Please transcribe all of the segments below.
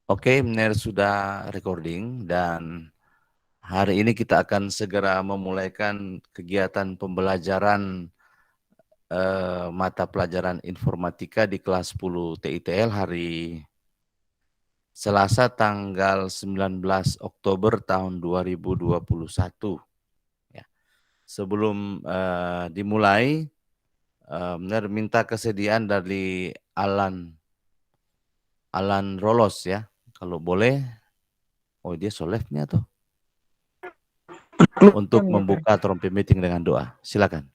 Oke, Mner sudah recording dan hari ini kita akan segera memulaikan kegiatan pembelajaran mata pelajaran informatika di kelas 10 TITL hari Selasa tanggal 19 Oktober tahun 2021. Ya. Sebelum dimulai, Mner minta kesediaan dari Alan Rolos ya. Kalau boleh, oh dia solefnya tuh. Untuk membuka trompet meeting dengan doa. Silakan.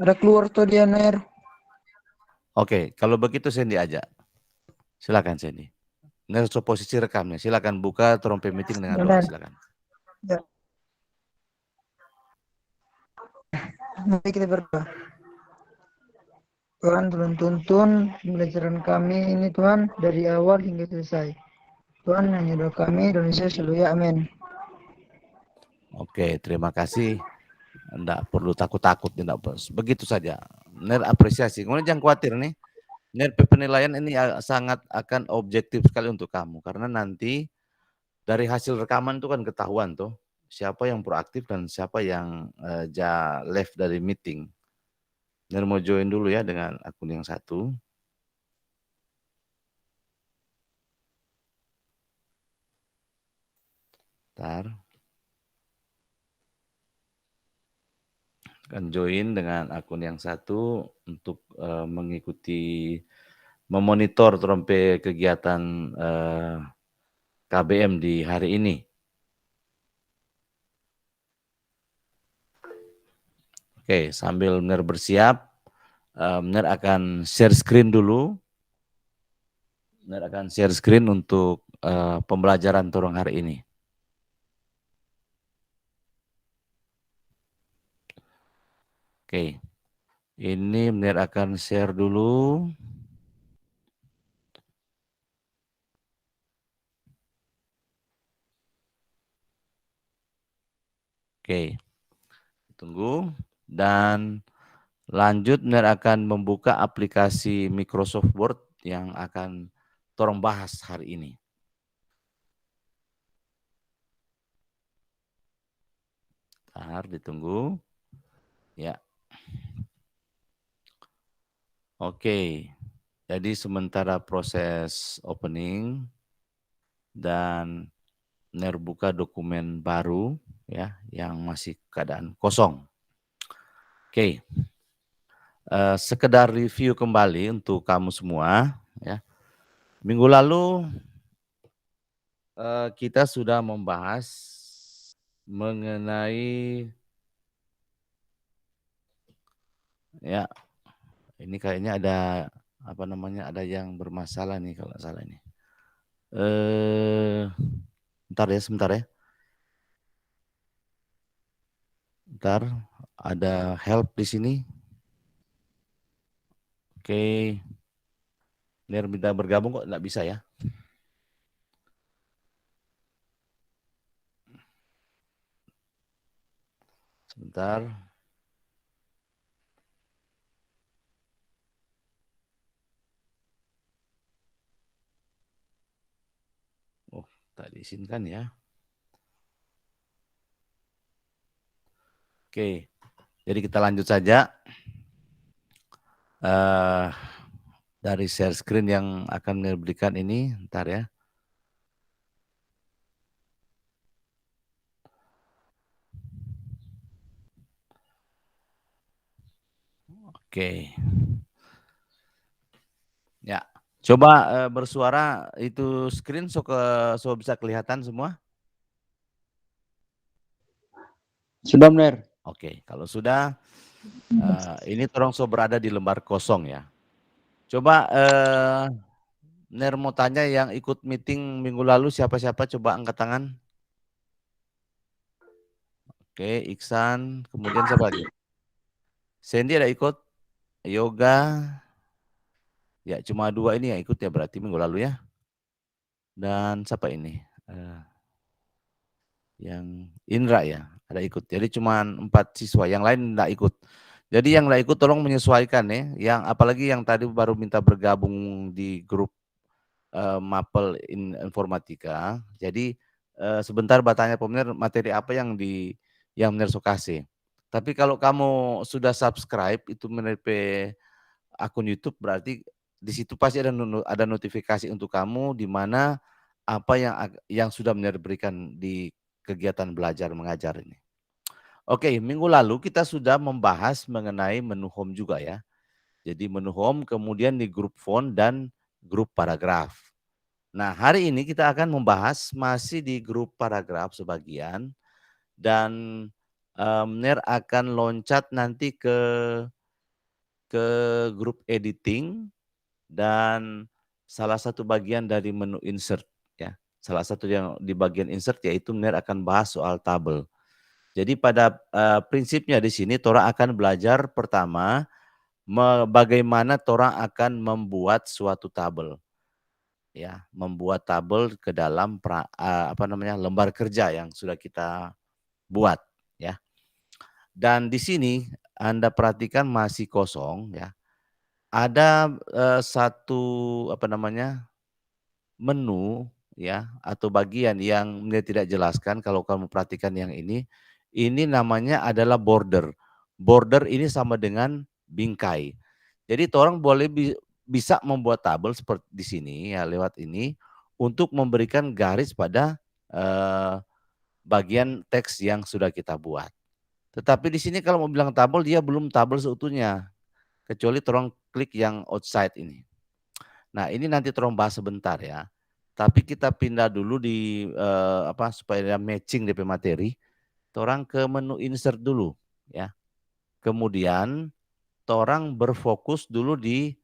Ada keluar tuh dia, Ner. Oke, kalau begitu Sandy aja. Silakan Sandy. Ner posisi rekamnya. Silakan buka trompet meeting dengan doa. Benar. Silakan. Ya. Mari kita berdoa. Tuhan, tolong tuntun pembelajaran kami ini Tuhan dari awal hingga selesai. Tuhan, hanya doa kami, Indonesia selalu ya, amin. Oke, terima kasih. Enggak perlu takut-takut. Begitu saja. Ner apresiasi. Kemudian jangan khawatir nih. Ner penilaian ini sangat akan objektif sekali untuk kamu. Karena nanti dari hasil rekaman itu kan ketahuan tuh. Siapa yang proaktif dan siapa yang left dari meeting. Ner mau join dulu ya dengan akun yang satu. Bentar. Akan join dengan akun yang satu untuk mengikuti, memonitor trompet kegiatan KBM di hari ini. Oke, sambil Benar bersiap, Benar akan share screen dulu. Benar akan share screen untuk pembelajaran turun hari ini. Oke, ini Benar akan share dulu. Oke, tunggu. Dan lanjut Benar akan membuka aplikasi Microsoft Word yang akan torong bahas hari ini. Bentar, ditunggu. Ya. Oke. Jadi sementara proses opening dan Benar buka dokumen baru ya yang masih keadaan kosong. Oke. Sekedar review kembali untuk kamu semua ya. Minggu lalu kita sudah membahas mengenai ya, ini kayaknya ada apa namanya, ada yang bermasalah nih kalau nggak salah ini. Sebentar ya. Bentar, ada help di sini. Oke. Biar minta bergabung kok nggak bisa ya. Sebentar. Oh, tak diizinkan ya. Oke, jadi kita lanjut saja. Dari share screen yang akan diberikan ini, ntar ya. Oke. Ya, coba bersuara itu screen so bisa kelihatan semua. Sudah, Ner. Oke, kalau sudah, ini tolong so berada di lembar kosong ya. Coba Ner mau tanya yang ikut meeting minggu lalu siapa-siapa, coba angkat tangan. Oke, Iksan, kemudian siapa lagi? Sandy ada ikut? Yoga, ya cuma 2 ini yang ikut ya berarti minggu lalu ya. Dan siapa ini? Yang Indra ya, ada ikut. Jadi cuma 4 siswa, yang lain tidak ikut. Jadi yang nggak ikut tolong menyesuaikan ya, yang apalagi yang tadi baru minta bergabung di grup Mapel Informatika. Jadi sebentar bertanya pemirsa materi apa yang Mner so kasih. Tapi kalau kamu sudah subscribe itu menepe akun YouTube berarti di situ pasti ada notifikasi untuk kamu di mana apa yang sudah Mner berikan di kegiatan belajar mengajar ini. Oke, minggu lalu kita sudah membahas mengenai menu home juga ya. Jadi menu home kemudian di grup font dan grup paragraf. Nah, hari ini kita akan membahas masih di grup paragraf sebagian dan Ner akan loncat nanti ke grup editing dan salah satu bagian dari menu insert ya. Salah satu yang di bagian insert yaitu Ner akan bahas soal tabel. Jadi pada prinsipnya di sini Tora akan belajar pertama bagaimana Tora akan membuat suatu tabel. Ya, membuat tabel ke dalam lembar kerja yang sudah kita buat ya. Dan di sini Anda perhatikan masih kosong ya. Ada satu menu ya atau bagian yang dia tidak jelaskan kalau kamu perhatikan yang ini namanya adalah border. Border ini sama dengan bingkai. Jadi orang boleh bisa membuat tabel seperti di sini ya lewat ini untuk memberikan garis pada bagian teks yang sudah kita buat. Tetapi di sini kalau mau bilang tabel dia belum tabel seutuhnya kecuali orang klik yang outside ini. Nah, ini nanti tolong bahas sebentar ya. Tapi kita pindah dulu di supaya matching DP materi. Torang ke menu insert dulu ya. Kemudian torang berfokus dulu di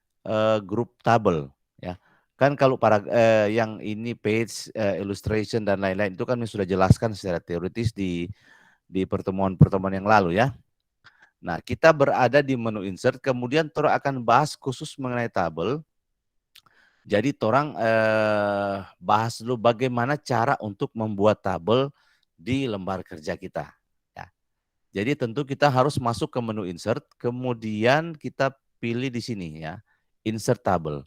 grup tabel ya. Kan kalau yang ini page, illustration dan lain-lain itu kan sudah jelaskan secara teoritis di pertemuan-pertemuan yang lalu ya. Nah, kita berada di menu insert, kemudian torang akan bahas khusus mengenai tabel. Jadi torang bahas dulu bagaimana cara untuk membuat tabel di lembar kerja kita. Ya. Jadi tentu kita harus masuk ke menu insert, kemudian kita pilih di sini ya, insert tabel.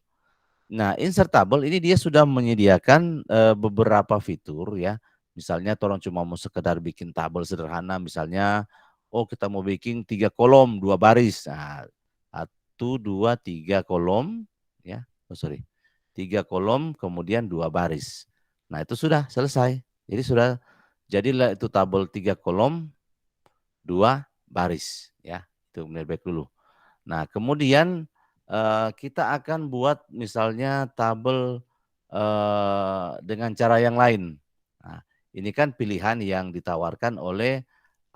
Nah, insert tabel ini dia sudah menyediakan beberapa fitur ya. Misalnya torang cuma mau sekedar bikin tabel sederhana, misalnya kita mau bikin 3 kolom, 2 baris. Nah, 1, 2, 3 kolom ya. 3 kolom kemudian 2 baris. Nah, itu sudah selesai. Jadi sudah jadilah itu tabel 3 kolom 2 baris ya. Itu back dulu. Nah, kemudian kita akan buat misalnya tabel dengan cara yang lain. Nah, ini kan pilihan yang ditawarkan oleh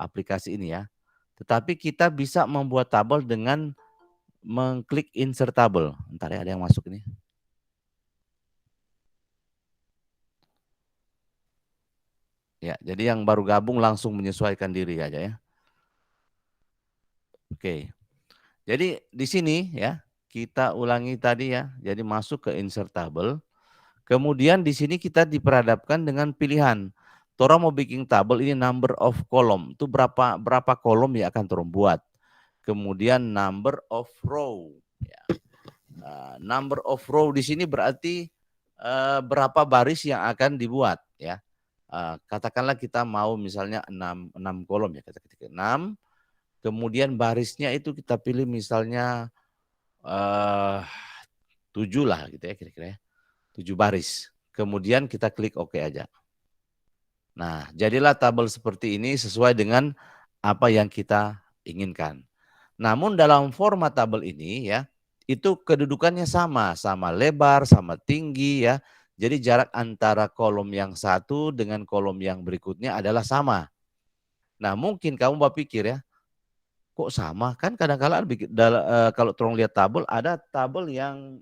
aplikasi ini ya. Tetapi kita bisa membuat tabel dengan mengklik insert tabel. Ntar ya ada yang masuk ini. Ya, jadi yang baru gabung langsung menyesuaikan diri aja ya. Oke. Jadi di sini ya, kita ulangi tadi ya. Jadi masuk ke insert tabel. Kemudian di sini kita diperhadapkan dengan pilihan. Tora mau bikin tabel ini number of column. Itu berapa kolom yang akan Tora buat. Kemudian number of row. Ya. Number of row di sini berarti berapa baris yang akan dibuat ya. Katakanlah kita mau misalnya 6 kolom ya, kita ketik 6. Kemudian barisnya itu kita pilih misalnya 7 lah gitu ya kira-kira ya. 7 baris. Kemudian kita klik OK aja. Nah, jadilah tabel seperti ini sesuai dengan apa yang kita inginkan. Namun dalam format tabel ini ya, itu kedudukannya sama lebar, sama tinggi ya. Jadi jarak antara kolom yang satu dengan kolom yang berikutnya adalah sama. Nah, mungkin kamu berpikir ya, kok sama? Kan kadang-kadang kalau tolong lihat tabel, ada tabel yang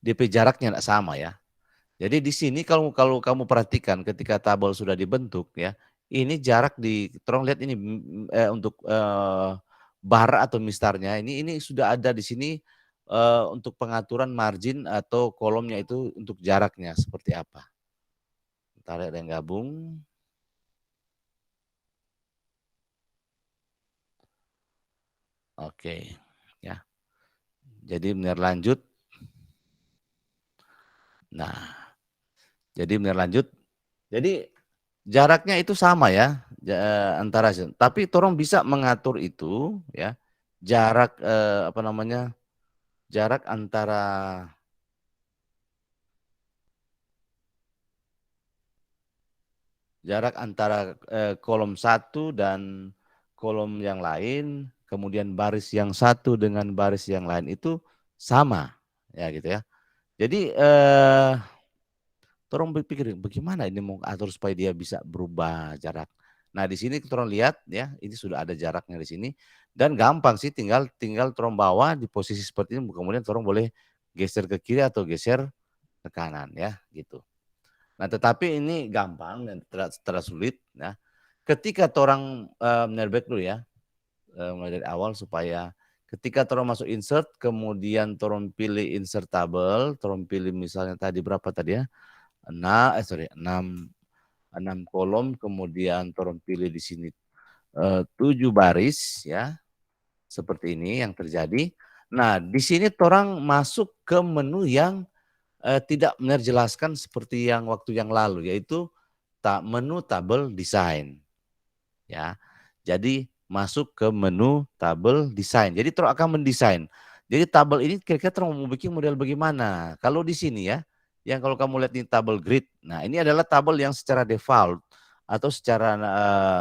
DP jaraknya tidak sama ya. Jadi di sini kalau kamu perhatikan ketika tabel sudah dibentuk ya, ini jarak tolong lihat ini untuk bar atau mistarnya ini sudah ada di sini untuk pengaturan margin atau kolomnya itu untuk jaraknya seperti apa. tarik dan gabung. Oke, ya. Jadi benar lanjut. Nah, jadi benar lanjut. Jadi jaraknya itu sama ya antara, tapi torong bisa mengatur itu ya jarak apa namanya jarak antara kolom satu dan kolom yang lain, kemudian baris yang satu dengan baris yang lain itu sama ya gitu ya. Jadi torong berpikir bagaimana ini mau atur supaya dia bisa berubah jarak. Nah, di sini torong lihat ya, ini sudah ada jaraknya di sini dan gampang sih, tinggal torong bawa di posisi seperti ini, kemudian torong boleh geser ke kiri atau geser ke kanan ya, gitu. Nah, tetapi ini gampang dan tidak sulit ya. Ketika torang menerbit dulu ya, mulai dari awal supaya ketika torong masuk insert, kemudian torong pilih insert tabel, torong pilih misalnya tadi berapa tadi ya? 6 kolom, kemudian torong pilih di sini 7 baris ya. Seperti ini yang terjadi. Nah, di sini torang masuk ke menu yang tidak menjelaskan seperti yang waktu yang lalu, yaitu menu tabel desain. Ya. Jadi masuk ke menu tabel desain. Jadi torang akan mendesain. Jadi tabel ini kira-kira torang mau bikin model bagaimana? Kalau di sini ya, yang kalau kamu lihat ini tabel grid. Nah, ini adalah tabel yang secara default atau secara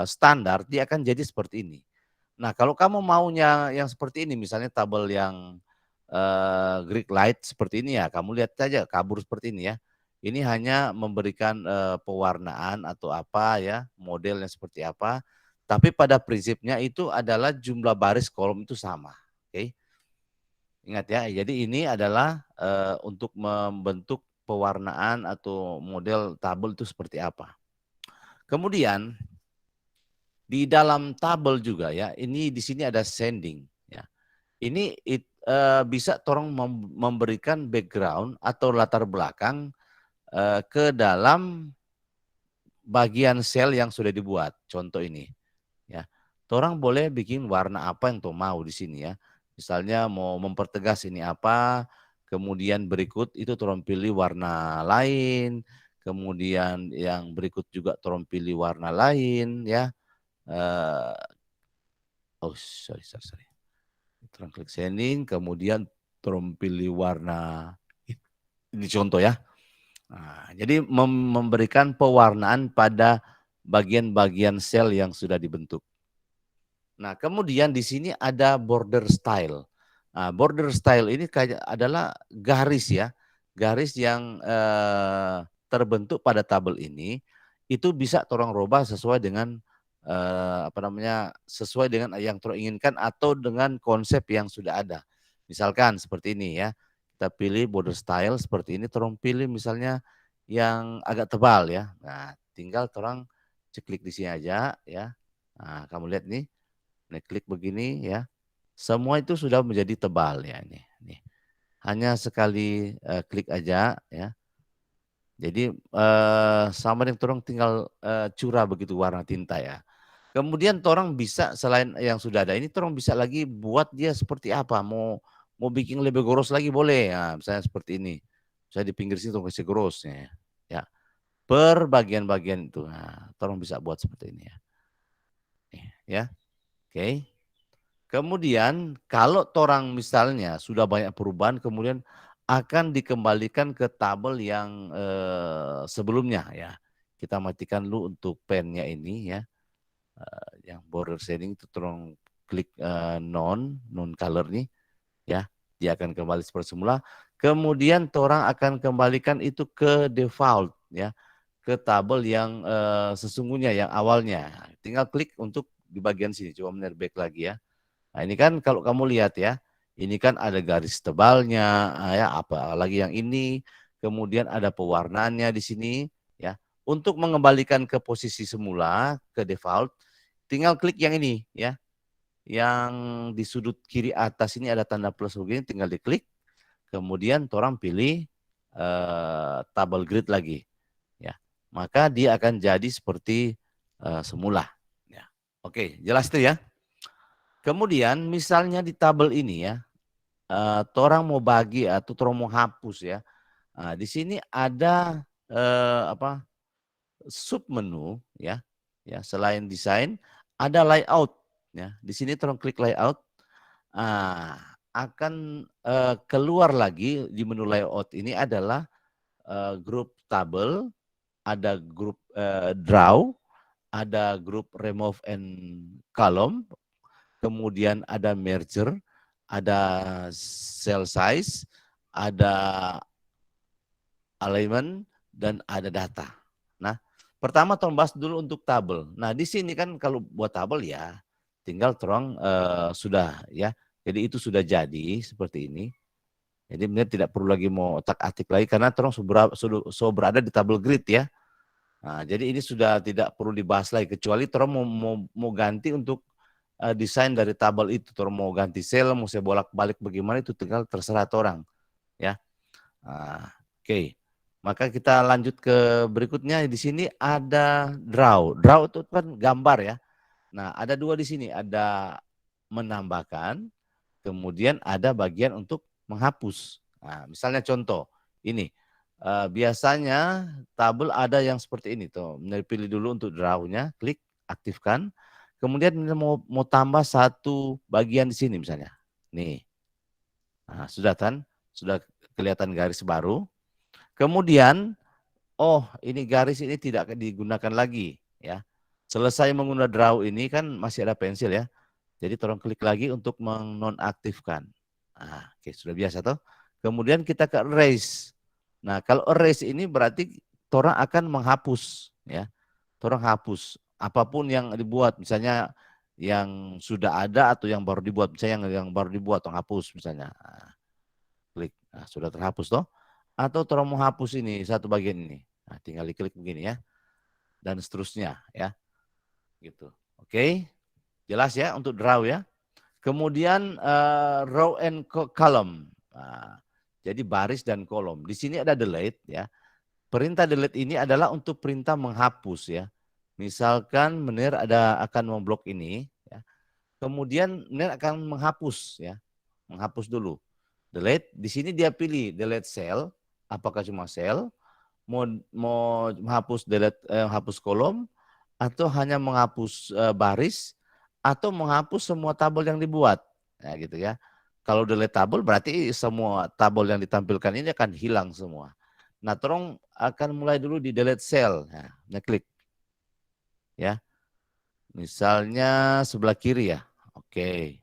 standar dia akan jadi seperti ini. Nah, kalau kamu maunya yang seperti ini, misalnya tabel yang Greek light seperti ini ya, kamu lihat saja kabur seperti ini ya. Ini hanya memberikan pewarnaan atau apa ya, modelnya seperti apa. Tapi pada prinsipnya itu adalah jumlah baris kolom itu sama. Oke. Ingat ya, jadi ini adalah untuk membentuk pewarnaan atau model tabel itu seperti apa. Kemudian di dalam tabel juga ya, ini di sini ada sending ya. Ini bisa torong memberikan background atau latar belakang ke dalam bagian sel yang sudah dibuat. Contoh ini ya. Torang boleh bikin warna apa yang tuh mau di sini ya. Misalnya mau mempertegas ini apa, kemudian berikut itu torong pilih warna lain, kemudian yang berikut juga torong pilih warna lain ya. Oh sorry. Torong klik sending, kemudian torong pilih warna ini contoh ya. Nah, jadi memberikan pewarnaan pada bagian-bagian sel yang sudah dibentuk. Nah, kemudian di sini ada border style. Nah, border style ini adalah garis ya, garis yang terbentuk pada tabel ini itu bisa torong rubah sesuai dengan sesuai dengan yang torong inginkan atau dengan konsep yang sudah ada. Misalkan seperti ini ya, kita pilih border style seperti ini, torong pilih misalnya yang agak tebal ya. Nah, tinggal torong klik di sini aja ya. Nah, kamu lihat nih. Nah, klik begini ya. Semua itu sudah menjadi tebal ya ini. Nih. Hanya sekali klik aja ya. Jadi sama dengan torang tinggal curah begitu warna tinta ya. Kemudian torang bisa selain yang sudah ada ini torang bisa lagi buat dia seperti apa. Mau bikin lebih goros lagi boleh. Nah, misalnya seperti ini. Saya di pinggir sini torang kasih gorosnya ya. Per bagian-bagian itu. Nah, torang bisa buat seperti ini ya. Nih, ya. Oke. Kemudian kalau torang misalnya sudah banyak perubahan, kemudian akan dikembalikan ke tabel yang sebelumnya ya. Kita matikan dulu untuk pennya ini ya. Yang border shading itu torang klik non color nih ya. Dia akan kembali seperti semula. Kemudian torang akan kembalikan itu ke default ya. Ke tabel yang sesungguhnya yang awalnya. Tinggal klik untuk di bagian sini. Coba menerbit lagi ya. Nah, ini kan kalau kamu lihat ya, ini kan ada garis tebalnya, ya apalagi yang ini, kemudian ada pewarnaannya di sini, ya. Untuk mengembalikan ke posisi semula, ke default, tinggal klik yang ini, ya. Yang di sudut kiri atas ini ada tanda plus begini, tinggal diklik, kemudian torang pilih tabel grid lagi, ya. maka dia akan jadi seperti semula. Ya. Oke, jelas tuh ya. Kemudian misalnya di tabel ini ya, torang mau bagi atau torang mau hapus ya. Nah, di sini ada apa sub menu ya, ya selain desain ada layout ya. Di sini torang klik layout, akan keluar lagi di menu layout ini adalah grup tabel, ada grup draw, ada grup remove and column, kemudian ada merger, ada cell size, ada alignment, dan ada data. Nah, pertama tolong bahas dulu untuk tabel. Nah, di sini kan kalau buat tabel ya tinggal terang sudah ya. Jadi itu sudah jadi seperti ini. Jadi benar tidak perlu lagi mau otak-atik lagi karena terang sudah berada di tabel grid ya. Nah, jadi ini sudah tidak perlu dibahas lagi kecuali terang mau ganti untuk desain dari tabel itu. Terang mau ganti sel, mau saya bolak-balik bagaimana itu tinggal terserah orang ya. Nah, oke. Maka kita lanjut ke berikutnya. Di sini ada draw. Draw itu kan gambar ya. Nah, ada dua di sini. Ada menambahkan, kemudian ada bagian untuk menghapus. Nah, misalnya contoh ini. Biasanya tabel ada yang seperti ini tuh. Pilih dulu untuk drawnya, klik aktifkan. Kemudian mau tambah satu bagian di sini misalnya. Nih. Nah, sudah kan? Sudah kelihatan garis baru. Kemudian, oh ini garis ini tidak digunakan lagi ya. Selesai menggunakan draw ini kan masih ada pensil ya. Jadi tolong klik lagi untuk menonaktifkan. Nah, oke, sudah biasa toh. Kemudian kita ke erase. Nah, kalau erase ini berarti orang akan menghapus ya. Orang hapus apapun yang dibuat, misalnya yang sudah ada atau yang baru dibuat. Misalnya yang baru dibuat, orang hapus misalnya. Nah, klik. Nah, sudah terhapus toh. Atau orang mau hapus ini satu bagian ini. Nah, tinggal diklik begini ya. Dan seterusnya ya. Gitu. Oke. Jelas ya untuk draw ya. Kemudian row and column. Nah, jadi baris dan kolom. Di sini ada delete ya. Perintah delete ini adalah untuk perintah menghapus ya. Misalkan Menir akan memblok ini ya. Kemudian Menir akan menghapus ya. Menghapus dulu. Delete, di sini dia pilih delete cell, apakah cuma cell, mau menghapus delete hapus kolom atau hanya menghapus baris atau menghapus semua tabel yang dibuat. Ya gitu ya. Kalau delete tabel berarti semua tabel yang ditampilkan ini akan hilang semua. Nah, tolong akan mulai dulu di delete cell. Nah, klik. Ya. Misalnya sebelah kiri ya. Oke.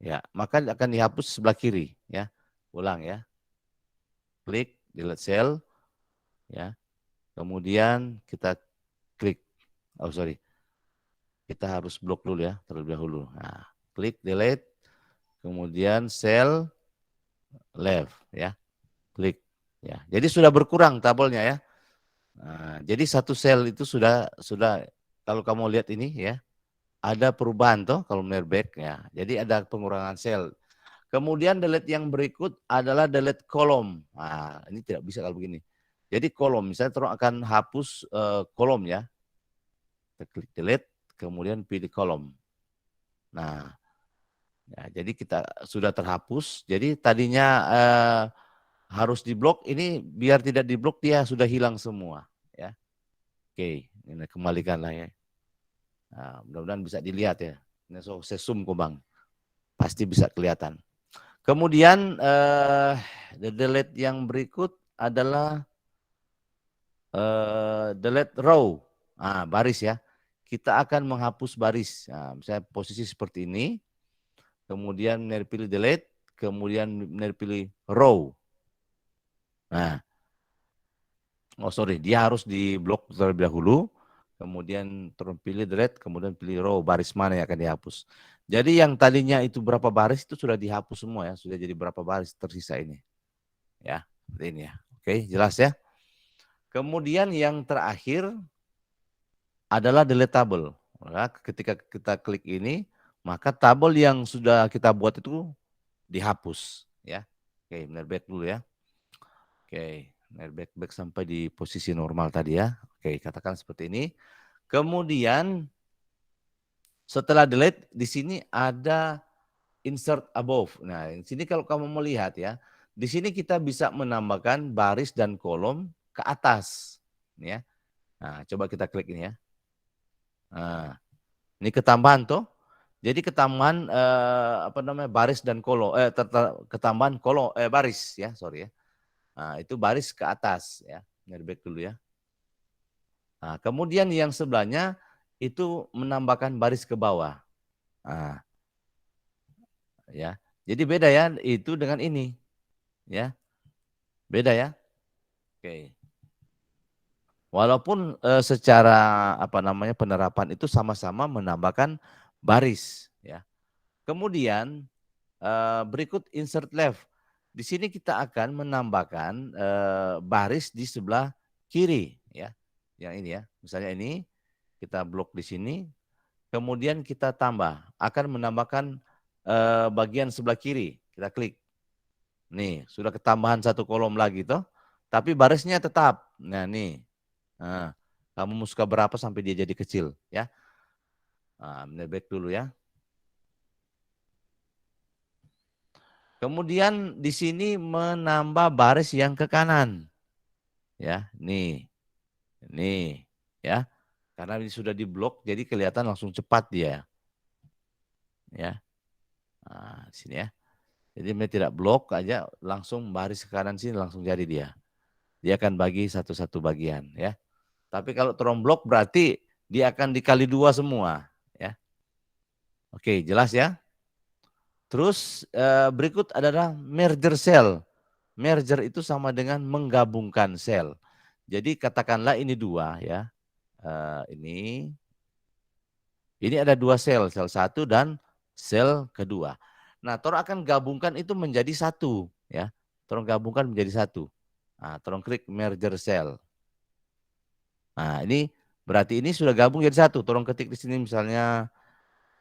Ya, maka akan dihapus sebelah kiri ya. Ulang ya. Klik delete cell ya. Kemudian kita klik. Oh, sorry. Kita harus blok dulu ya, terlebih dahulu. Nah, klik delete. Kemudian cell left ya. Klik ya. Jadi sudah berkurang tabelnya ya. Nah, jadi satu sel itu sudah kalau kamu lihat ini ya, ada perubahan toh kalau melihat back ya. Jadi ada pengurangan sel. Kemudian delete yang berikut adalah delete kolom. Nah, ini tidak bisa kalau begini. Jadi kolom, misalnya terus akan hapus kolom ya. Kita klik delete, kemudian pilih kolom. Nah, ya, jadi kita sudah terhapus. Jadi tadinya harus diblok, ini biar tidak diblok dia sudah hilang semua. Ya, oke, ini kembalikanlah ya. Nah, mudah-mudahan bisa dilihat ya. Ini saya zoom kok bang, pasti bisa kelihatan. Kemudian delete yang berikut adalah delete row, baris ya. Kita akan menghapus baris. Nah, misalnya posisi seperti ini, kemudian pilih delete, kemudian pilih row. Nah, oh sorry, dia harus diblok terlebih dahulu, kemudian pilih delete, kemudian pilih row, baris mana yang akan dihapus. Jadi yang tadinya itu berapa baris itu sudah dihapus semua ya, sudah jadi berapa baris tersisa ini. Ya, seperti ini ya. Oke, jelas ya. Kemudian yang terakhir adalah deletable. Nah, ketika kita klik ini, maka tabel yang sudah kita buat itu dihapus ya. Oke, benar back dulu ya. Oke. back sampai di posisi normal tadi ya. Oke, katakan seperti ini. Kemudian setelah delete di sini ada insert above. Nah, di sini kalau kamu melihat ya, di sini kita bisa menambahkan baris dan kolom ke atas, ya. Nah, coba kita klik ini ya. Nah, ini ketambahan tuh. Jadi ketambahan apa namanya baris dan kolom ketambahan kolom baris ya, sorry ya. Nah, itu baris ke atas ya. Back dulu ya. Nah, kemudian yang sebelahnya itu menambahkan baris ke bawah. Nah, ya. Jadi beda ya itu dengan ini. Ya. Beda ya. Oke. Walaupun secara apa namanya penerapan itu sama-sama menambahkan baris ya. Kemudian berikut insert left. Di sini kita akan menambahkan baris di sebelah kiri ya. Yang ini ya. Misalnya ini kita blok di sini, kemudian kita tambah akan menambahkan bagian sebelah kiri. Kita klik. Nih, sudah ketambahan satu kolom lagi toh. Tapi barisnya tetap. Nah, nih. Nah, kamu mau suka berapa sampai dia jadi kecil ya. Nah, back dulu ya. Kemudian di sini menambah baris yang ke kanan. Ya, nih. Nih, ya. Karena ini sudah diblok jadi kelihatan langsung cepat dia. Ya. Nah, di sini ya. Jadi dia tidak blok aja langsung baris ke kanan sini langsung jadi dia. Dia akan bagi satu-satu bagian ya. Tapi kalau teromblok berarti dia akan dikali dua semua ya. Oke, jelas ya. Terus berikut adalah merger cell. Merger itu sama dengan menggabungkan sel. Jadi katakanlah ini dua ya. Ini ada dua sel, sel satu dan sel kedua. Nah, Torong akan gabungkan itu menjadi satu ya. Torong gabungkan menjadi satu. Nah, Torong klik merger cell. Nah, ini berarti ini sudah gabung jadi satu. Torong ketik di sini misalnya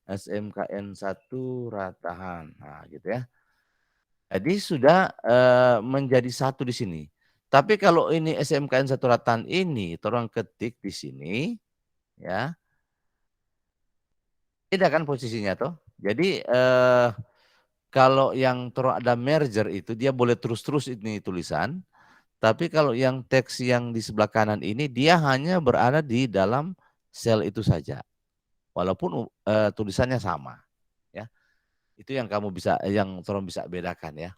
SMKN1 Ratahan. Nah, gitu ya. Jadi sudah menjadi satu di sini. Tapi kalau ini SMKN1 Ratahan ini Torong ketik di sini ya. Beda kan posisinya toh. Jadi kalau yang Torong ada merger itu dia boleh terus-terus ini tulisan. Tapi kalau yang teks yang di sebelah kanan ini dia hanya berada di dalam sel itu saja. Walaupun tulisannya sama, ya. Itu yang kamu bisa, yang Torong bisa bedakan ya.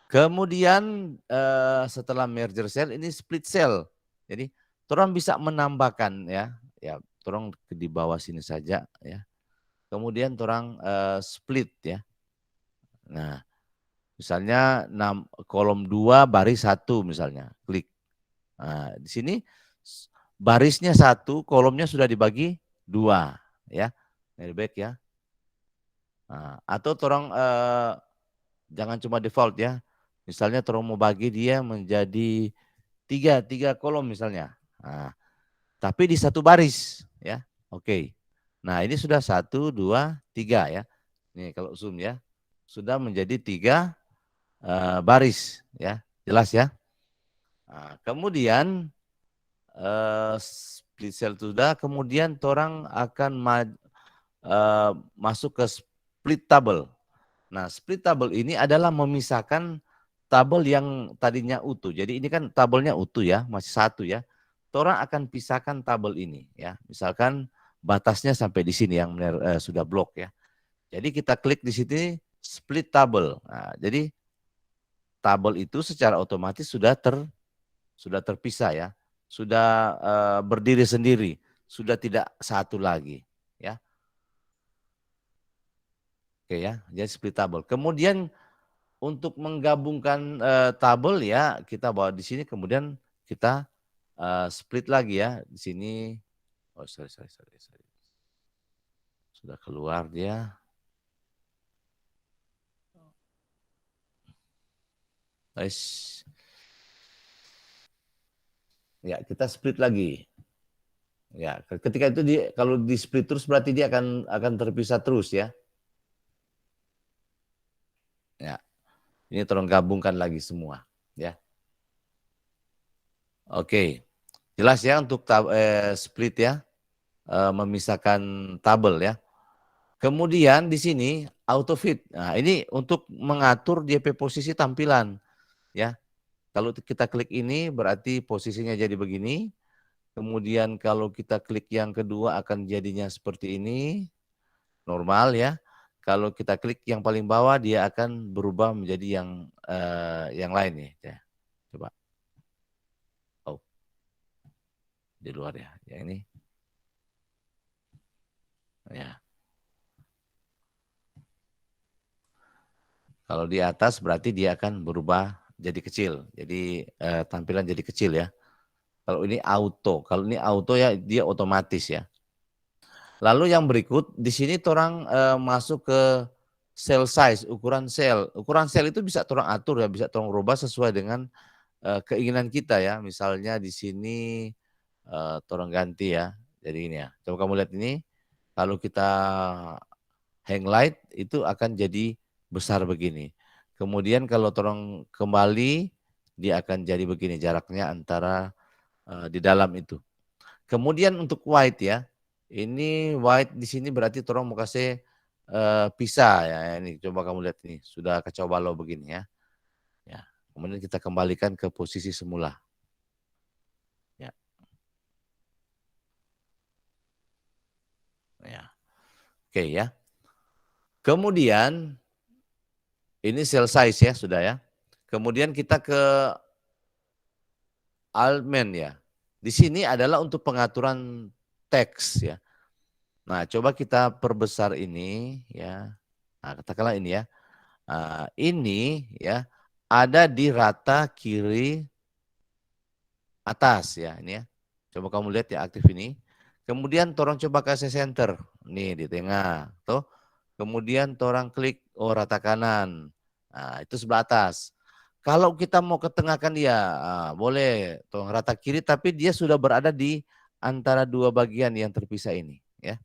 Kemudian setelah merger cell ini split cell. Jadi Torong bisa menambahkan ya, Torong di bawah sini saja ya. Kemudian Torong split ya. Nah, misalnya kolom 2 baris 1 misalnya, klik. Nah, di sini barisnya 1, kolomnya sudah dibagi 2 ya. Back ya. Nah, atau Torong jangan cuma default ya. Misalnya Torong mau bagi dia menjadi 3 kolom misalnya. Nah, tapi di satu baris ya. Oke. Nah, ini sudah 1, 2, 3 ya. Nih kalau zoom ya. Sudah menjadi 3 baris ya. Jelas ya. Nah, kemudian split cell sudah, kemudian Torang akan masuk ke split table. Nah, split table ini adalah memisahkan tabel yang tadinya utuh. Jadi ini kan tabelnya utuh ya, masih satu ya. Torang akan pisahkan tabel ini ya. Misalkan batasnya sampai di sini yang sudah blok ya. Jadi kita klik di sini split table. Nah, jadi tabel itu secara otomatis sudah terpisah ya. Sudah berdiri sendiri, sudah tidak satu lagi ya. Oke ya, jadi split table. Kemudian untuk menggabungkan tabel ya kita bawa di sini, kemudian kita split lagi ya di sini. Oh sorry. Sudah keluar dia. Guys. Ya kita split lagi. Ya ketika itu dia kalau di split terus berarti dia akan terpisah terus ya. Ya ini tolong gabungkan lagi semua ya. Oke, jelas ya untuk split ya, memisahkan tabel ya. Kemudian di sini auto fit. Nah, ini untuk mengatur DP posisi tampilan ya. Kalau kita klik ini berarti posisinya jadi begini. Kemudian kalau kita klik yang kedua akan jadinya seperti ini, normal ya. Kalau kita klik yang paling bawah dia akan berubah menjadi yang lain nih. Ya. Coba. Oh, di luar ya. Yang ini. Ya. Kalau di atas berarti dia akan berubah jadi kecil. Jadi tampilan jadi kecil ya. Kalau ini auto, ya dia otomatis ya. Lalu yang berikut di sini orang masuk ke cell size, ukuran sel. Ukuran sel itu bisa orang atur ya, bisa orang rubah sesuai dengan keinginan kita ya. Misalnya di sini orang ganti ya. Jadi ini ya. Coba kamu lihat ini. Kalau kita hang light itu akan jadi besar begini. Kemudian kalau orang kembali dia akan jadi begini jaraknya antara di dalam itu. Kemudian untuk white ya, ini white di sini berarti orang mau kasih pisah ya. Ini coba kamu lihat ini sudah kacau balau begini ya. Ya. Kemudian kita kembalikan ke posisi semula. Ya. Ya. Oke ya. Kemudian ini cell size ya sudah ya. Kemudian kita ke Altman ya. Di sini adalah untuk pengaturan teks ya. Nah, coba kita perbesar ini ya. Nah, katakanlah ini ya. Nah, ini ya ada di rata kiri atas ya ini ya. Coba kamu lihat ya aktif ini. Kemudian torang coba kasih center. Nih di tengah. Tuh. Kemudian torang klik rata kanan. Nah, itu sebelah atas. Kalau kita mau ketengahkan dia, boleh torang rata kiri tapi dia sudah berada di antara dua bagian yang terpisah ini ya.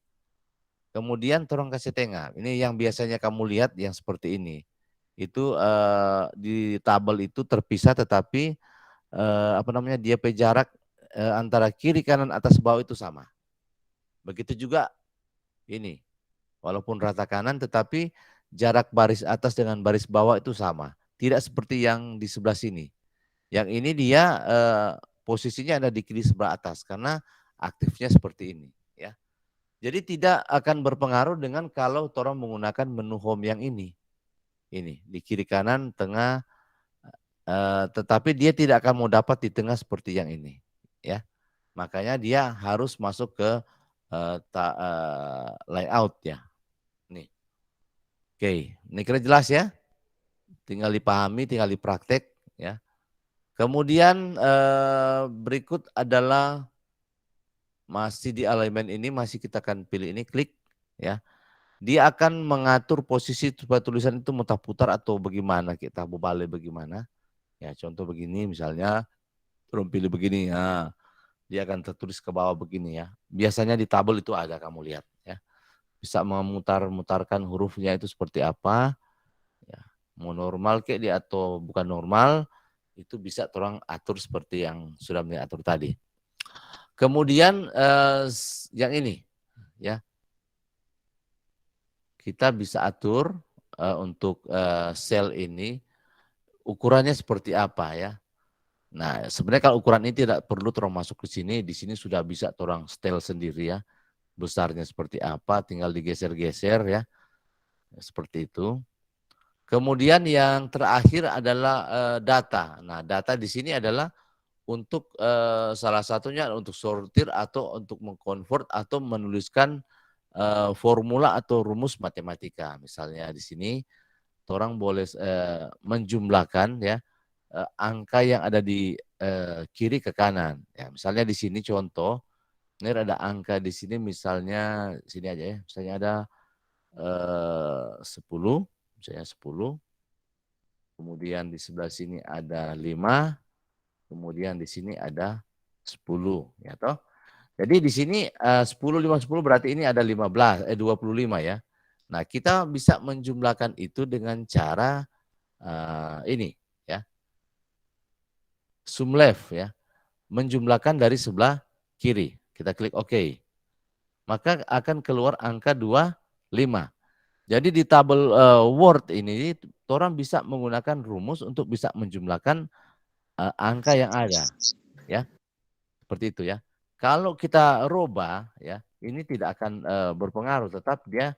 Kemudian torang kasih tengah. Ini yang biasanya kamu lihat yang seperti ini. Itu di tabel itu terpisah tetapi dia jarak antara kiri kanan atas bawah itu sama. Begitu juga ini. Walaupun rata kanan tetapi jarak baris atas dengan baris bawah itu sama. Tidak seperti yang di sebelah sini. Yang ini dia posisinya ada di kiri sebelah atas karena aktifnya seperti ini ya. Jadi tidak akan berpengaruh dengan kalau orang menggunakan menu home yang ini. Ini di kiri kanan tengah tetapi dia tidak akan mau dapat di tengah seperti yang ini ya. Makanya dia harus masuk ke layout ya. Nih. Oke, ini kira jelas ya. Tinggal dipahami, tinggal dipraktek ya. Kemudian berikut adalah masih di alignment ini masih kita akan pilih ini klik ya. Dia akan mengatur posisi supaya tulisan itu mutar-putar atau bagaimana kita mau balik bagaimana. Ya contoh begini misalnya turun pilih begini ya. Dia akan tertulis ke bawah begini ya. Biasanya di tabel itu ada kamu lihat ya. Bisa memutar-mutarkan hurufnya itu seperti apa. Ya. Mau normal kayak dia atau bukan normal itu bisa orang atur seperti yang sudah diatur tadi. Kemudian yang ini ya. Kita bisa atur untuk sel ini ukurannya seperti apa ya. Nah, sebenarnya kalau ukuran ini tidak perlu orang masuk ke sini, di sini sudah bisa orang setel sendiri ya. Besarnya seperti apa, tinggal digeser-geser ya. Seperti itu. Kemudian yang terakhir adalah data. Nah, data di sini adalah untuk salah satunya untuk sortir atau untuk mengkonvert atau menuliskan formula atau rumus matematika. Misalnya di sini orang boleh menjumlahkan ya angka yang ada di kiri ke kanan. Ya, misalnya di sini contoh, ini ada angka di sini misalnya sini aja ya. Misalnya ada 10, misalnya 10. Kemudian di sebelah sini ada 5, kemudian di sini ada 10 ya toh. Jadi di sini 10 5 10 berarti ini ada 25 ya. Nah, kita bisa menjumlahkan itu dengan cara ini ya. Sum left ya. menjumlahkan dari sebelah kiri. Kita klik OK. Maka akan keluar angka 25. Jadi di tabel Word ini, orang bisa menggunakan rumus untuk bisa menjumlahkan angka yang ada. Ya, seperti itu ya. Kalau kita rubah, ya, ini tidak akan berpengaruh, tetap dia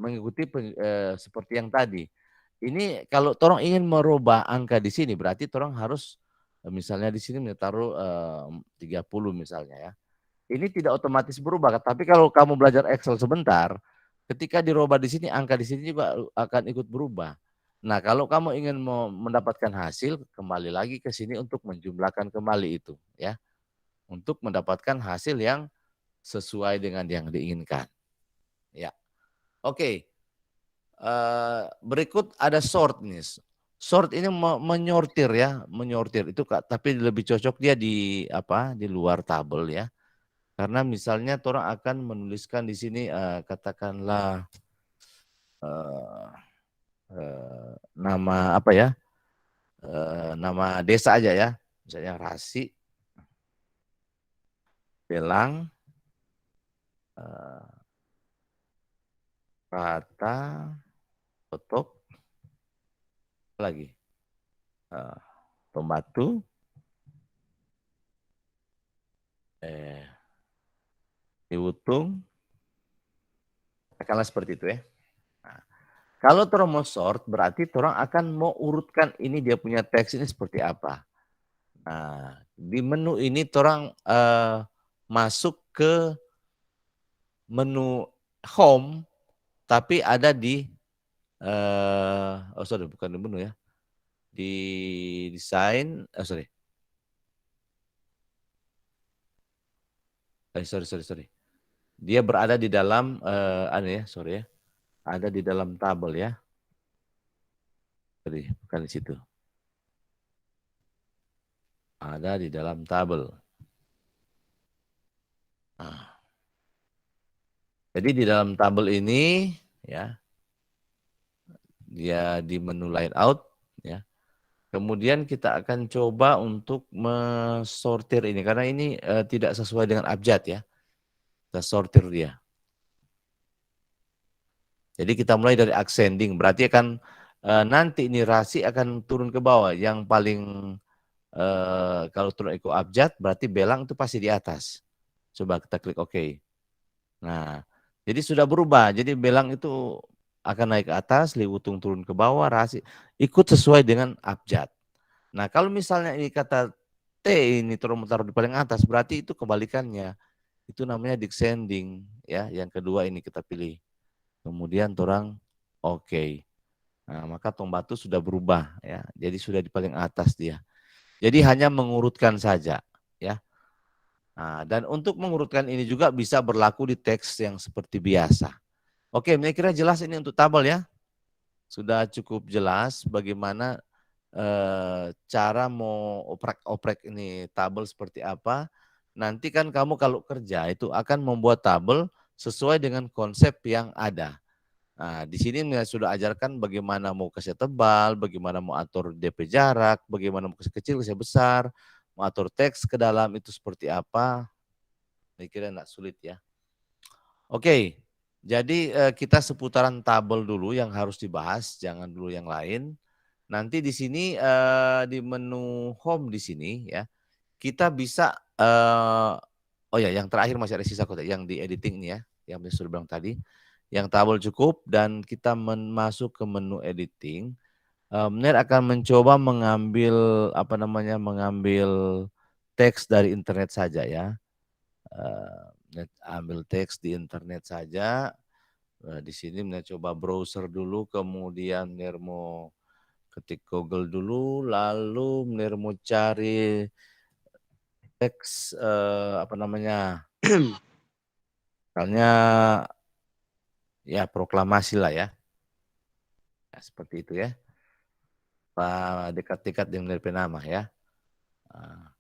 mengikuti seperti yang tadi. Ini kalau torong ingin merubah angka di sini, berarti torong harus misalnya di sini taruh 30 misalnya ya. Ini tidak otomatis berubah, tapi kalau kamu belajar Excel sebentar, ketika dirubah di sini, angka di sini juga akan ikut berubah. Nah, kalau kamu ingin mendapatkan hasil, kembali lagi ke sini untuk menjumlahkan kembali itu, ya, untuk mendapatkan hasil yang sesuai dengan yang diinginkan. Ya, oke. Berikut ada sort nih. Sort ini menyortir ya, menyortir itu tapi lebih cocok dia di apa? Di luar tabel ya. Karena misalnya orang akan menuliskan di sini katakanlah nama apa ya? Nama desa aja ya. Misalnya Rasi, Belang, Rata, Totok, lagi Pembatu, Iwutung, katakanlah seperti itu ya. Nah, kalau orang mau sort, berarti orang akan mau urutkan ini dia punya teks ini seperti apa. Nah, di menu ini orang masuk ke menu home, tapi ada di oh sorry, bukan di menu ya, di desain, sorry, sorry, dia berada di dalam ya, sorry ya, ada di dalam tabel ya, sorry, bukan di situ, ada di dalam tabel. Nah, jadi di dalam tabel ini ya, dia di menu layout ya. Kemudian kita akan coba untuk mensortir ini karena ini tidak sesuai dengan abjad ya. Kita sortir dia. Jadi kita mulai dari ascending, berarti akan nanti ini rasi akan turun ke bawah. Yang paling kalau turun ikut abjad berarti belang itu pasti di atas. Coba kita klik OK. Nah, jadi sudah berubah. Jadi belang itu akan naik ke atas, liwutung turun ke bawah, rasi ikut sesuai dengan abjad. Nah, kalau misalnya ini kata T ini taruh di paling atas, berarti itu kebalikannya. Itu namanya descending ya. Yang kedua ini kita pilih. Kemudian orang OK. Nah, maka tong batu sudah berubah ya. Jadi sudah di paling atas dia. Jadi hanya mengurutkan saja ya. Nah, dan untuk mengurutkan ini juga bisa berlaku di teks yang seperti biasa. Oke, saya kira jelas ini untuk tabel ya. Sudah cukup jelas bagaimana cara mau oprek ini tabel seperti apa. Nanti kan kamu kalau kerja itu akan membuat tabel sesuai dengan konsep yang ada. Nah, di sini sudah ajarkan bagaimana mau kasih tebal, bagaimana mau atur DP jarak, bagaimana mau kasih kecil, kasih besar, mau atur teks ke dalam itu seperti apa. Saya kira enggak sulit ya. Oke, jadi kita seputaran tabel dulu yang harus dibahas, jangan dulu yang lain. Nanti di sini di menu home di sini ya, kita bisa oh ya, yang terakhir masih ada sisa kode yang di editing ini ya, yang saya sudah bilang tadi. Yang tabel cukup dan kita masuk ke menu editing. Mner akan mencoba mengambil apa namanya, mengambil teks dari internet saja ya. Ambil teks di internet saja. Di sini Mner coba browser dulu, kemudian Mner mau ketik Google dulu, lalu Mner mau cari teks apa namanya, misalnya ya proklamasi lah ya. Nah, seperti itu ya. Dekat-dekat dengan nama ya. Nah,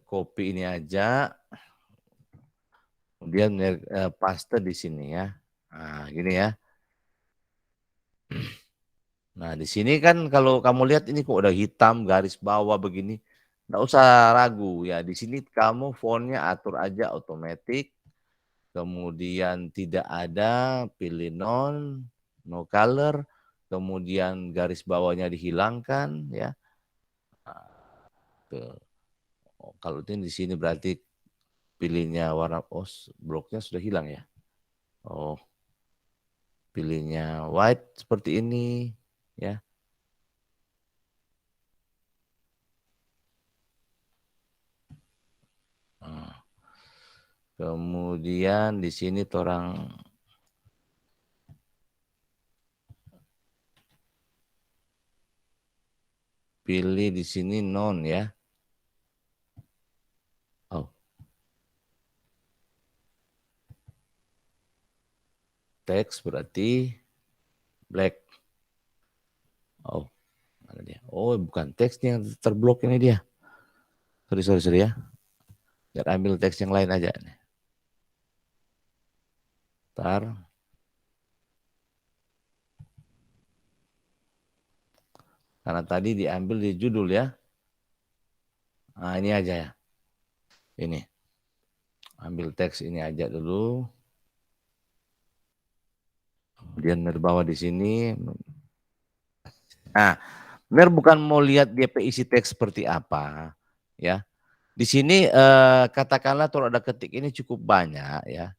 copy ini aja, kemudian paste di sini ya. Nah, gini ya. Nah, di sini kan kalau kamu lihat ini kok udah hitam garis bawah begini. Nggak usah ragu ya. Di sini kamu fontnya atur aja otomatis. Kemudian tidak ada, pilih no color. Kemudian garis bawahnya dihilangkan ya. Nah, tuh. Oh, kalau ini di sini berarti pilihnya warna bloknya sudah hilang ya. Oh, pilihnya white seperti ini ya. Nah, kemudian di sini orang pilih di sini non ya. Oh, teks berarti black. Oh, mana dia? Oh, bukan teksnya yang terblok ini dia. Sorry ya. Biar ambil teks yang lain aja. Ntar. Karena tadi diambil di judul ya. Nah, ini aja ya. Ini. Ambil teks ini aja dulu. Kemudian bawa di sini. Nah, benar bukan mau lihat dia isi teks seperti apa, ya. Di sini katakanlah kalau ada ketik ini cukup banyak ya,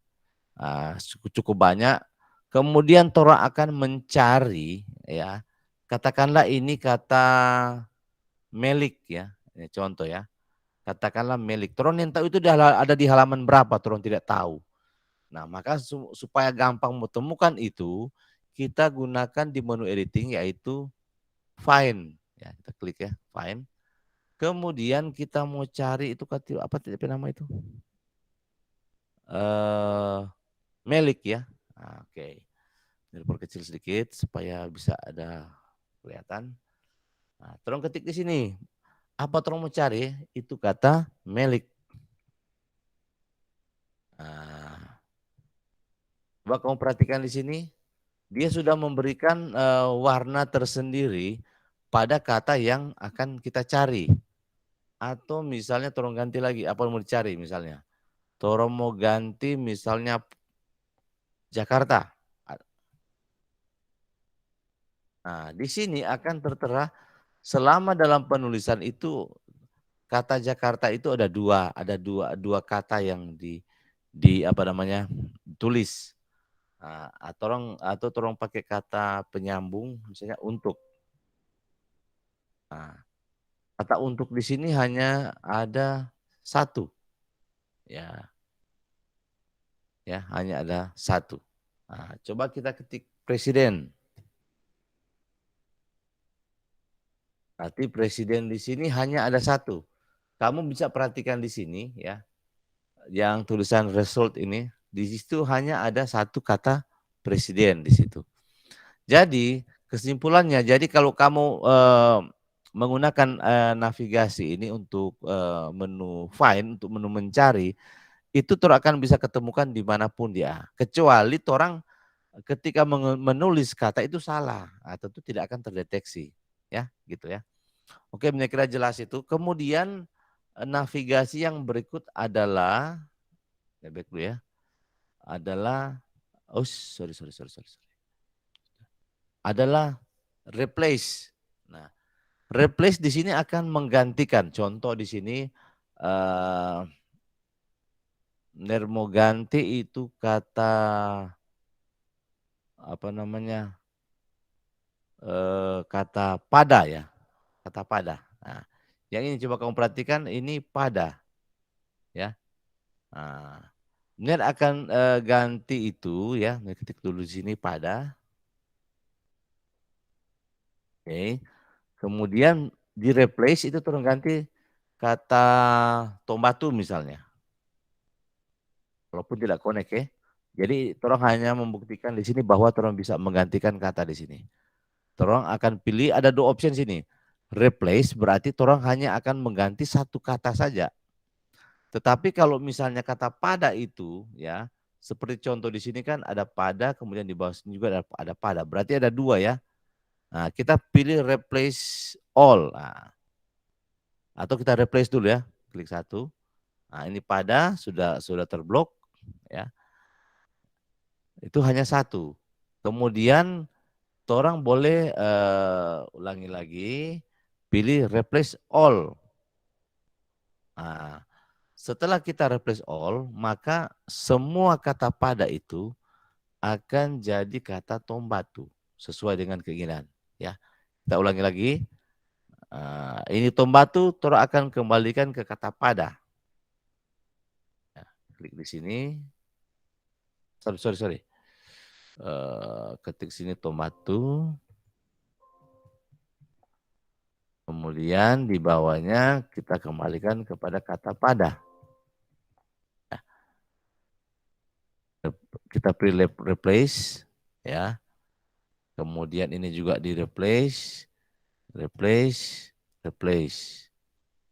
cukup banyak. Kemudian Tora akan mencari ya, katakanlah ini kata melik ya, ini contoh ya. Katakanlah melik. Toron yang tahu itu ada di halaman berapa, Toron tidak tahu. Nah, maka supaya gampang menemukan itu, kita gunakan di menu editing yaitu find. Ya, kita klik ya, find. Kemudian kita mau cari itu apa nama itu? Melik ya. Nah, oke. Diperkecil sedikit supaya bisa ada kelihatan. Nah, tolong ketik di sini. Apa tolong mau cari? Itu kata melik. Nah, coba kamu perhatikan di sini. Dia sudah memberikan warna tersendiri pada kata yang akan kita cari. Atau misalnya tolong ganti lagi apa yang mau dicari misalnya. Tolong mau ganti misalnya Jakarta. Nah, di sini akan tertera selama dalam penulisan itu kata Jakarta itu ada dua kata yang di apa namanya tulis. Nah, atau tolong pakai kata penyambung misalnya untuk. Nah, kata untuk di sini hanya ada satu, ya, hanya ada satu. Nah, coba kita ketik presiden. Berarti presiden di sini hanya ada satu. Kamu bisa perhatikan di sini, ya, yang tulisan result ini, di situ hanya ada satu kata presiden di situ. Jadi kesimpulannya, jadi kalau kamu menggunakan navigasi ini untuk menu find, untuk menu mencari, itu akan bisa ketemukan dimanapun dia. Kecuali orang ketika menulis kata itu salah, atau itu tidak akan terdeteksi, ya, gitu ya. Oke, saya kira jelas itu. Kemudian navigasi yang berikut adalah, back dulu ya, adalah, sorry. Adalah replace. Nah, replace di sini akan menggantikan. Contoh di sini, Nermo ganti itu kata apa namanya, kata pada ya, kata pada. Nah, yang ini coba kamu perhatikan, ini pada, ya. Nah, Ner akan ganti itu ya, ketik dulu di sini pada. Oke. Kemudian di replace itu turun ganti kata tombatu misalnya. Walaupun tidak connect ya. Jadi tolong hanya membuktikan di sini bahwa tolong bisa menggantikan kata di sini. Tolong akan pilih ada dua option sini. Replace berarti tolong hanya akan mengganti satu kata saja. Tetapi kalau misalnya kata pada itu ya, seperti contoh di sini kan ada pada, kemudian di bawah sini juga ada pada. Berarti ada dua ya. Nah, kita pilih replace all. Nah, Atau kita replace dulu ya, klik satu. Nah, ini pada sudah terblok ya. Itu hanya satu. Kemudian orang boleh ulangi lagi, pilih replace all. Nah, setelah kita replace all, maka semua kata pada itu akan jadi kata tombatu sesuai dengan keinginan. Ya, kita ulangi lagi. Ini tombatu, Tora akan kembalikan ke kata pada. Ya, klik di sini. Sorry. Ketik sini tombatu. Kemudian di bawahnya kita kembalikan kepada kata pada. Ya. Kita pilih replace, ya. Kemudian ini juga di replace.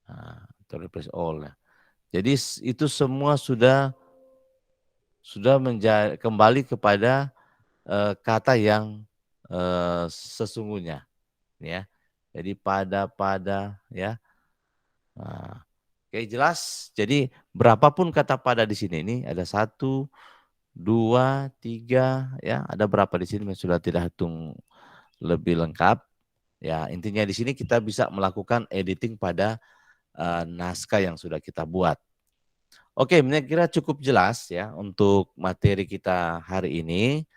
Nah, atau replace all. Ya. Jadi itu semua sudah kembali kepada kata yang sesungguhnya, ya. Jadi pada, ya. Nah, oke, jelas. Jadi berapapun kata pada di sini, ini ada 1, 2, 3, ya. Ada berapa di sini yang sudah tidak hitung lebih lengkap. Ya, intinya di sini kita bisa melakukan editing pada naskah yang sudah kita buat. Oke, saya kira cukup jelas ya untuk materi kita hari ini.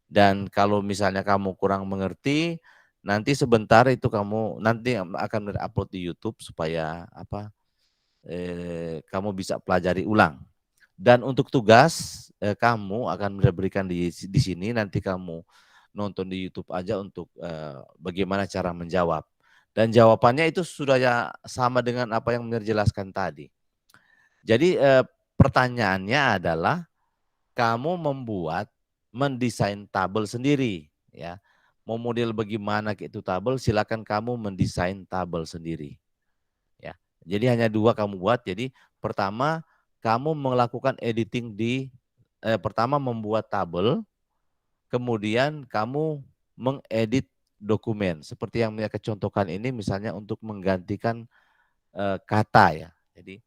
Dan kalau misalnya kamu kurang mengerti, nanti sebentar itu kamu nanti akan upload di YouTube supaya kamu bisa pelajari ulang. Dan untuk tugas kamu akan diberikan di sini, nanti kamu nonton di YouTube aja untuk bagaimana cara menjawab. Dan jawabannya itu sudah ya sama dengan apa yang Mir jelaskan tadi. Jadi pertanyaannya adalah kamu mendesain tabel sendiri, ya. Mau model bagaimana itu tabel, silakan kamu mendesain tabel sendiri, ya. Jadi hanya 2 kamu buat. Jadi pertama kamu melakukan editing pertama membuat tabel, kemudian kamu mengedit dokumen seperti yang mereka contohkan ini, misalnya untuk menggantikan kata, ya. Jadi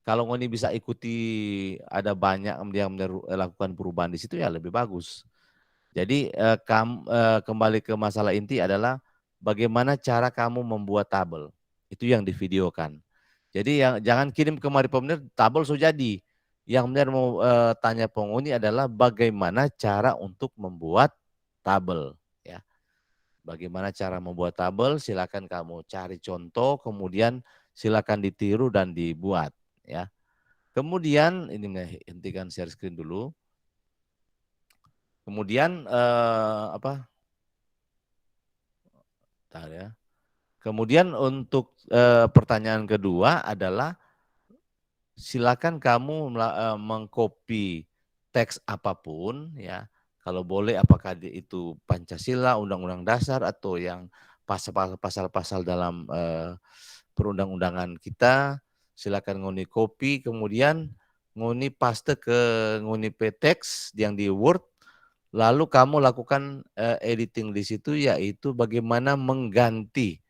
kalau Ngoni bisa ikuti ada banyak yang melakukan perubahan di situ, ya lebih bagus. Jadi kembali ke masalah inti adalah bagaimana cara kamu membuat tabel. Itu yang divideokan. Jadi yang jangan kirim kemari pemirsa tabel sudah jadi. Yang benar mau tanya penghuni adalah bagaimana cara untuk membuat tabel, ya. Bagaimana cara membuat tabel? Silakan kamu cari contoh, kemudian silakan ditiru dan dibuat, ya. Kemudian ini hentikan share screen dulu. Kemudian Bentar ya. Kemudian untuk pertanyaan kedua adalah silakan kamu mengcopy teks apapun, ya. Kalau boleh apakah itu Pancasila, Undang-Undang Dasar, atau yang pasal-pasal dalam perundang-undangan kita, silakan ngoni copy, kemudian ngoni paste ke ngoni teks yang di Word, lalu kamu lakukan editing di situ, yaitu bagaimana mengganti,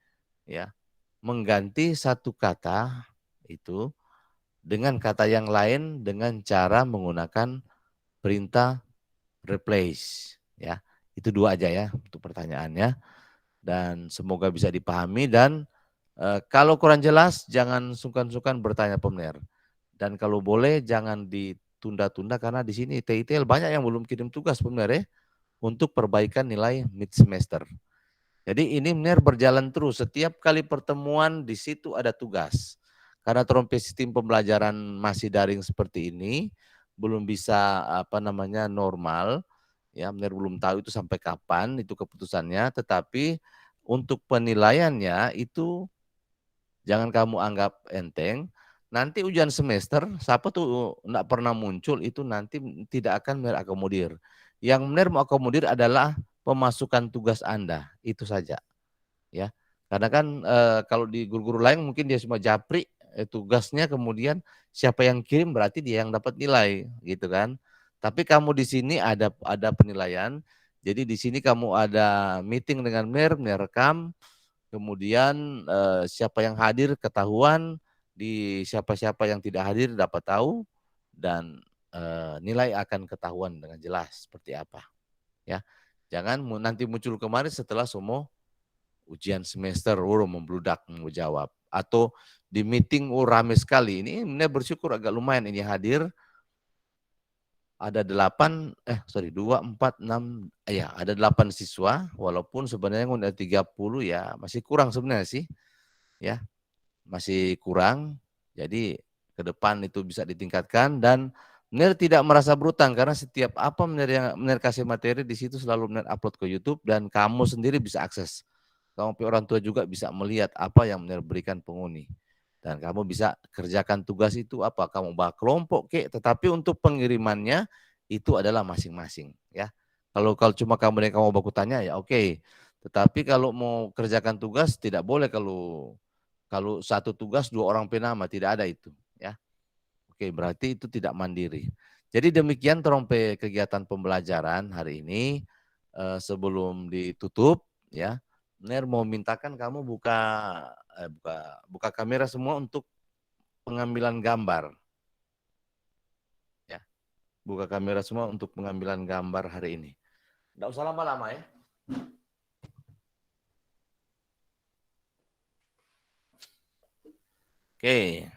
ya, mengganti satu kata itu dengan kata yang lain dengan cara menggunakan perintah replace, ya. Itu 2 aja ya untuk pertanyaannya, dan semoga bisa dipahami. Dan kalau kurang jelas jangan sungkan-sungkan bertanya pemirsa. Dan kalau boleh jangan ditunda-tunda karena di sini TITL banyak yang belum kirim tugas pemirsa, ya, untuk perbaikan nilai mid semester. Jadi ini benar berjalan terus. Setiap kali pertemuan di situ ada tugas. Karena trompet sistem pembelajaran masih daring seperti ini, belum bisa normal, ya, benar belum tahu itu sampai kapan itu keputusannya. Tetapi untuk penilaiannya itu jangan kamu anggap enteng. Nanti ujian semester, siapa tuh enggak pernah muncul itu nanti tidak akan merakomodir. Yang benar mau akomodir adalah pemasukan tugas Anda, itu saja, ya. Karena kan kalau di guru-guru lain mungkin dia cuma japri tugasnya, kemudian siapa yang kirim berarti dia yang dapat nilai, gitu kan. Tapi kamu di sini ada penilaian. Jadi di sini kamu ada meeting dengan merekam, kemudian siapa yang hadir ketahuan, di siapa-siapa yang tidak hadir dapat tahu, dan nilai akan ketahuan dengan jelas seperti apa. Ya, jangan nanti muncul kemarin setelah semua ujian semester membludak mau jawab, atau di meeting rame sekali. Ini bersyukur agak lumayan ini hadir. Ada 2, 4, 6, ya ada 8 siswa, walaupun sebenarnya udah 30 ya masih kurang sebenarnya sih, ya masih kurang. Jadi ke depan itu bisa ditingkatkan, dan Menir tidak merasa berutang karena setiap apa Menir kasih materi di situ selalu Menir upload ke YouTube, dan kamu sendiri bisa akses. Kamu orang tua juga bisa melihat apa yang Menir berikan penghuni. Dan kamu bisa kerjakan tugas itu apa, kamu bawa kelompok tetapi untuk pengirimannya itu adalah masing-masing, ya. Kalau cuma kamu baku tanya ya oke. Tetapi kalau mau kerjakan tugas tidak boleh kalau satu tugas 2 orang penama, tidak ada itu, ya. Oke, berarti itu tidak mandiri. Jadi demikian trompe kegiatan pembelajaran hari ini. Sebelum ditutup, ya, Ner mau mintakan kamu buka kamera semua untuk pengambilan gambar. Ya, buka kamera semua untuk pengambilan gambar hari ini. Tidak usah lama-lama ya. Oke.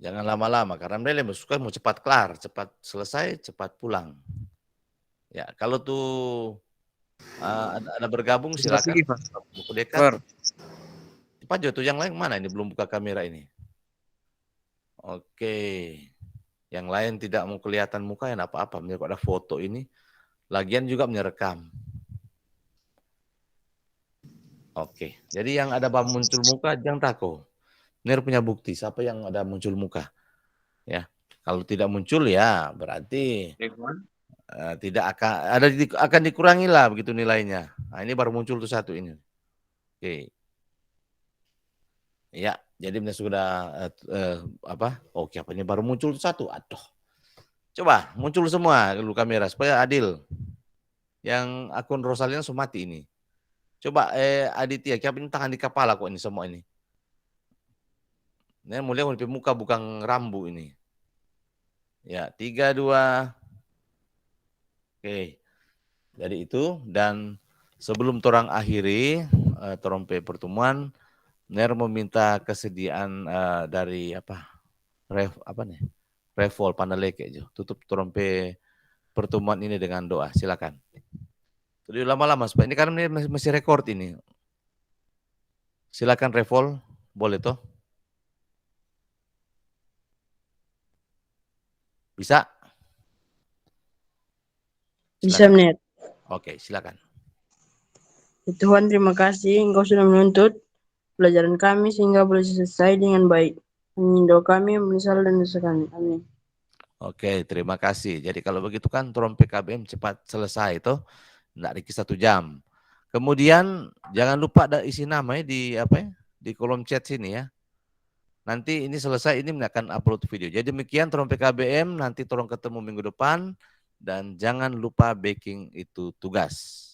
Jangan lama-lama karena mereka suka mau cepat kelar, cepat selesai, cepat pulang. Ya, kalau tuh ada bergabung silakan. Buku dekat. Cepat tuh yang lain mana ini belum buka kamera ini. Oke. Yang lain tidak mau kelihatan muka ya apa-apa, ada foto ini. Lagian juga merekam. Oke. Jadi yang ada muncul muka jangan takut. Ner punya bukti siapa yang ada muncul muka. Ya. Kalau tidak muncul ya berarti tidak akan dikurangi lah begitu nilainya. Nah, ini baru muncul tuh satu ini. Oke. Ya, jadi sudah Oke, apa ini baru muncul tuh satu. Aduh. Coba muncul semua dulu kamera supaya adil. Yang akun Rosalina Sumati ini. Coba Aditya, siapa ini tangan di kepala kok ini semua ini. Ini mulai di muka bukan rambu ini. Ya, 3, 2. Oke. Jadi itu, dan sebelum torang akhiri trompe pertemuan, Ner meminta kesediaan dari Revol Panaleke tutup trompe pertemuan ini dengan doa. Silakan. Jadi lama-lama supaya ini kan ini masih record ini. Silakan Revol, boleh toh? Bisa? Bisa, Menir. Oke, silakan. Tuhan, terima kasih Engkau sudah menuntut pelajaran kami sehingga boleh selesai dengan baik. Menyindoh kami, menyesal dan dosa kami. Amin. Oke, terima kasih. Jadi kalau begitu kan trompe KBM cepat selesai itu, enggak dikit 1 jam. Kemudian jangan lupa ada isi namanya di kolom chat sini ya. Nanti ini selesai ini akan upload video. Jadi demikian trompe KBM, nanti tolong ketemu minggu depan, dan jangan lupa backing itu tugas.